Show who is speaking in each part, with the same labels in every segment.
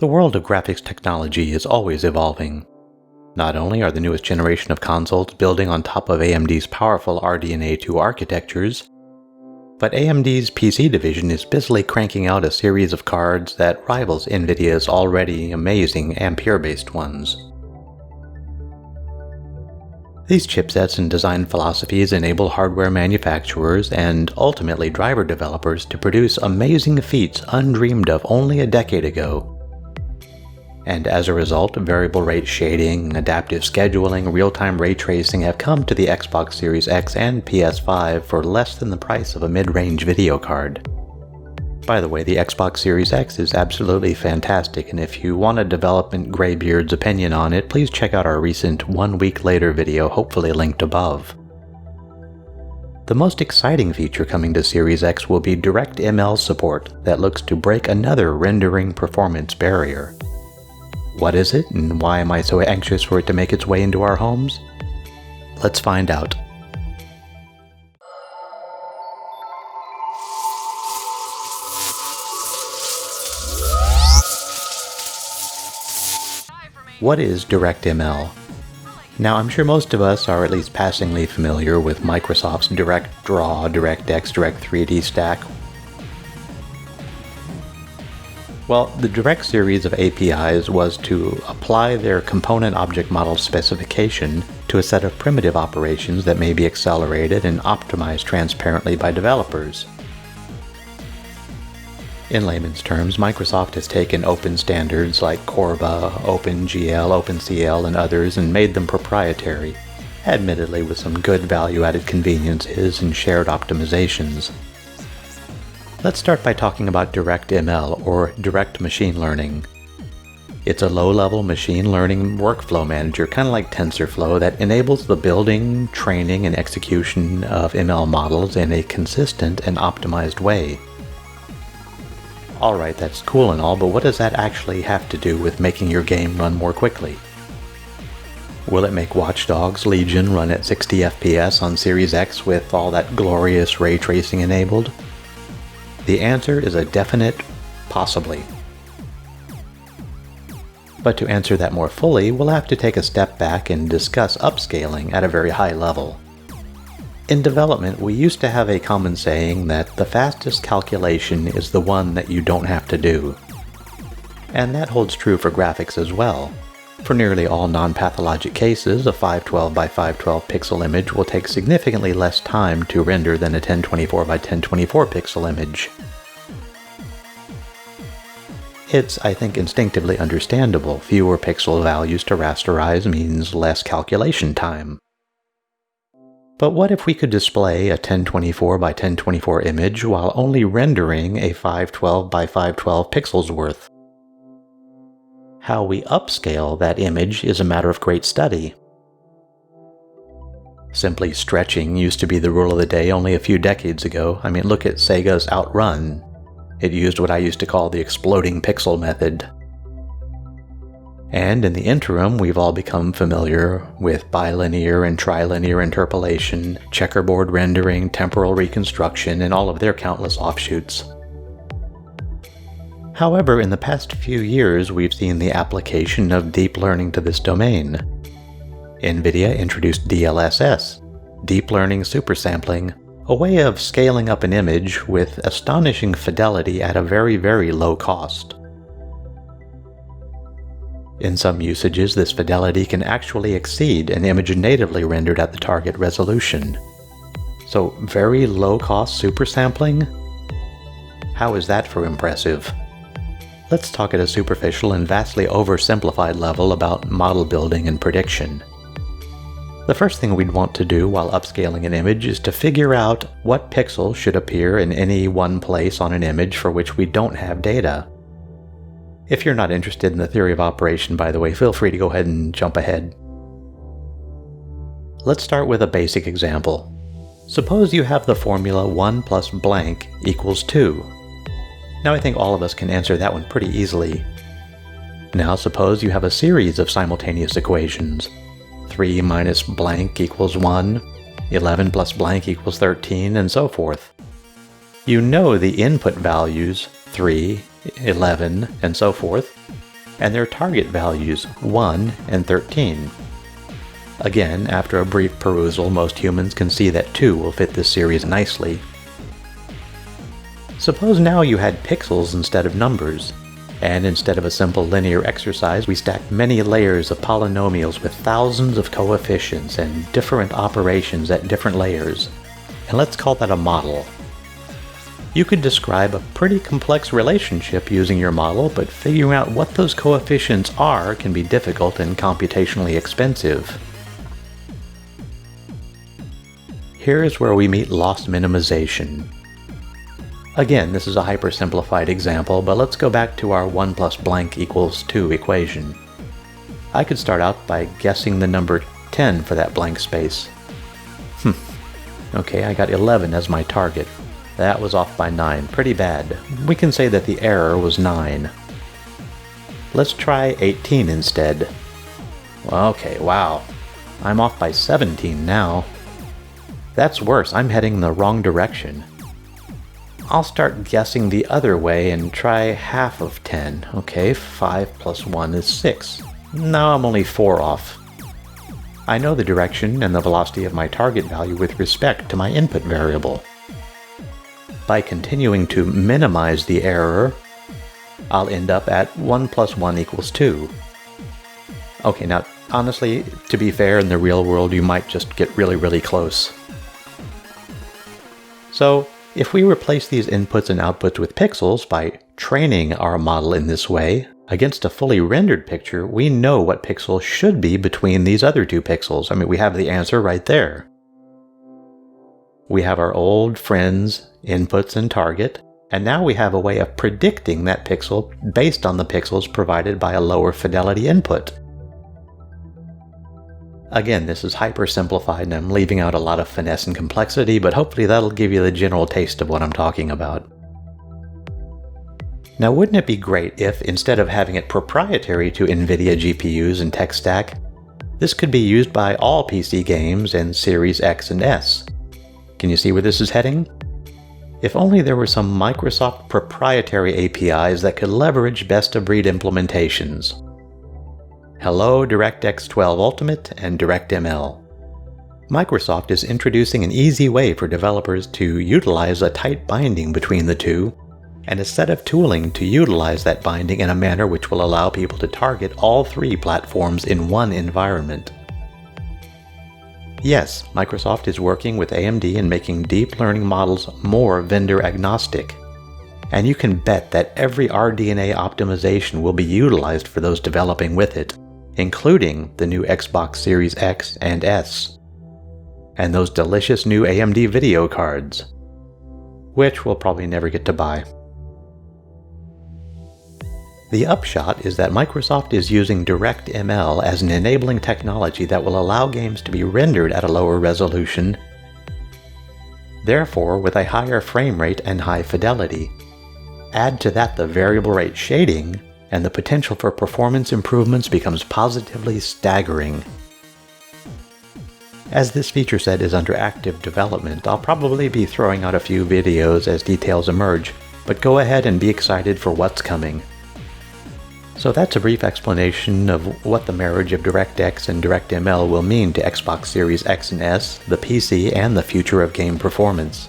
Speaker 1: The world of graphics technology is always evolving. Not only are the newest generation of consoles building on top of AMD's powerful RDNA2 architectures, but AMD's PC division is busily cranking out a series of cards that rivals NVIDIA's already amazing Ampere-based ones. These chipsets and design philosophies enable hardware manufacturers and ultimately driver developers to produce amazing feats undreamed of only a decade ago. And as a result, variable rate shading, adaptive scheduling, real-time ray tracing have come to the Xbox Series X and PS5 for less than the price of a mid-range video card. By the way, the Xbox Series X is absolutely fantastic, and if you want a development graybeard's opinion on it, please check out our recent 1 week later video, hopefully linked above. The most exciting feature coming to Series X will be DirectML support that looks to break another rendering performance barrier. What is it, and why am I so anxious for it to make its way into our homes? Let's find out. What is DirectML? Now, I'm sure most of us are at least passingly familiar with Microsoft's DirectDraw, DirectX, Direct3D stack. Well, the Direct series of APIs was to apply their component object model specification to a set of primitive operations that may be accelerated and optimized transparently by developers. In layman's terms, Microsoft has taken open standards like Corba, OpenGL, OpenCL, and others and made them proprietary, admittedly with some good value-added conveniences and shared optimizations. Let's start by talking about DirectML, or Direct Machine Learning. It's a low-level machine learning workflow manager, kind of like TensorFlow, that enables the building, training, and execution of ML models in a consistent and optimized way. Alright, that's cool and all, but what does that actually have to do with making your game run more quickly? Will it make Watch Dogs Legion run at 60 FPS on Series X with all that glorious ray tracing enabled? The answer is a definite possibly. But to answer that more fully, we'll have to take a step back and discuss upscaling at a very high level. In development, we used to have a common saying that the fastest calculation is the one that you don't have to do. And that holds true for graphics as well. For nearly all non-pathologic cases, a 512 by 512 pixel image will take significantly less time to render than a 1024 by 1024 pixel image. It's, I think, instinctively understandable. Fewer pixel values to rasterize means less calculation time. But what if we could display a 1024 by 1024 image while only rendering a 512 by 512 pixels worth? How we upscale that image is a matter of great study. Simply stretching used to be the rule of the day only a few decades ago. I mean, look at Sega's Outrun. It used what I used to call the exploding pixel method. And in the interim, we've all become familiar with bilinear and trilinear interpolation, checkerboard rendering, temporal reconstruction, and all of their countless offshoots. However, in the past few years, we've seen the application of deep learning to this domain. NVidia introduced DLSS, Deep Learning Super Sampling, a way of scaling up an image with astonishing fidelity at a very, very low cost. In some usages, this fidelity can actually exceed an image natively rendered at the target resolution. So, very low-cost super sampling? How is that for impressive? Let's talk at a superficial and vastly oversimplified level about model building and prediction. The first thing we'd want to do while upscaling an image is to figure out what pixel should appear in any one place on an image for which we don't have data. If you're not interested in the theory of operation, by the way, feel free to go ahead and jump ahead. Let's start with a basic example. Suppose you have the formula 1 plus blank equals 2. Now I think all of us can answer that one pretty easily. Now suppose you have a series of simultaneous equations. 3 minus blank equals 1, 11 plus blank equals 13, and so forth. You know the input values, 3, 11, and so forth, and their target values 1 and 13. Again, after a brief perusal, most humans can see that 2 will fit this series nicely. Suppose now you had pixels instead of numbers, and instead of a simple linear exercise, we stacked many layers of polynomials with thousands of coefficients and different operations at different layers. And let's call that a model. You could describe a pretty complex relationship using your model, but figuring out what those coefficients are can be difficult and computationally expensive. Here's where we meet loss minimization. Again, this is a hypersimplified example, but let's go back to our 1 plus blank equals 2 equation. I could start out by guessing the number 10 for that blank space. Okay, I got 11 as my target. That was off by 9, pretty bad. We can say that the error was 9. Let's try 18 instead. Okay, wow. I'm off by 17 now. That's worse, I'm heading in the wrong direction. I'll start guessing the other way and try half of 10. Okay, 5 plus 1 is 6. Now I'm only 4 off. I know the direction and the velocity of my target value with respect to my input variable. By continuing to minimize the error, I'll end up at 1 plus 1 equals 2. Okay, now honestly, to be fair, in the real world you might just get really close. So, if we replace these inputs and outputs with pixels by training our model in this way, against a fully rendered picture, we know what pixel should be between these other 2 pixels. I mean, we have the answer right there. We have our old friends, inputs and target, and now we have a way of predicting that pixel based on the pixels provided by a lower fidelity input. Again, this is hyper-simplified and I'm leaving out a lot of finesse and complexity, but hopefully that'll give you the general taste of what I'm talking about. Now, wouldn't it be great if, instead of having it proprietary to NVIDIA GPUs and tech stack, this could be used by all PC games and Series X and S? Can you see where this is heading? If only there were some Microsoft proprietary APIs that could leverage best-of-breed implementations. Hello DirectX 12 Ultimate and DirectML. Microsoft is introducing an easy way for developers to utilize a tight binding between the two, and a set of tooling to utilize that binding in a manner which will allow people to target all 3 platforms in one environment. Yes, Microsoft is working with AMD in making deep learning models more vendor agnostic. And you can bet that every RDNA optimization will be utilized for those developing with it, including the new Xbox Series X and S, and those delicious new AMD video cards, which we'll probably never get to buy. The upshot is that Microsoft is using DirectML as an enabling technology that will allow games to be rendered at a lower resolution, therefore with a higher frame rate and high fidelity. Add to that the variable rate shading, and the potential for performance improvements becomes positively staggering. As this feature set is under active development, I'll probably be throwing out a few videos as details emerge, but go ahead and be excited for what's coming. So that's a brief explanation of what the marriage of DirectX and DirectML will mean to Xbox Series X and S, the PC, and the future of game performance.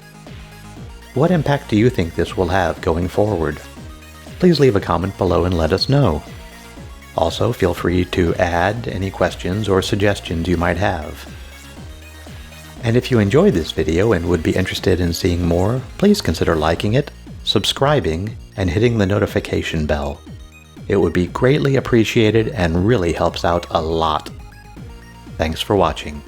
Speaker 1: What impact do you think this will have going forward? Please leave a comment below and let us know. Also, feel free to add any questions or suggestions you might have. And if you enjoyed this video and would be interested in seeing more, please consider liking it, subscribing, and hitting the notification bell. It would be greatly appreciated and really helps out a lot. Thanks for watching.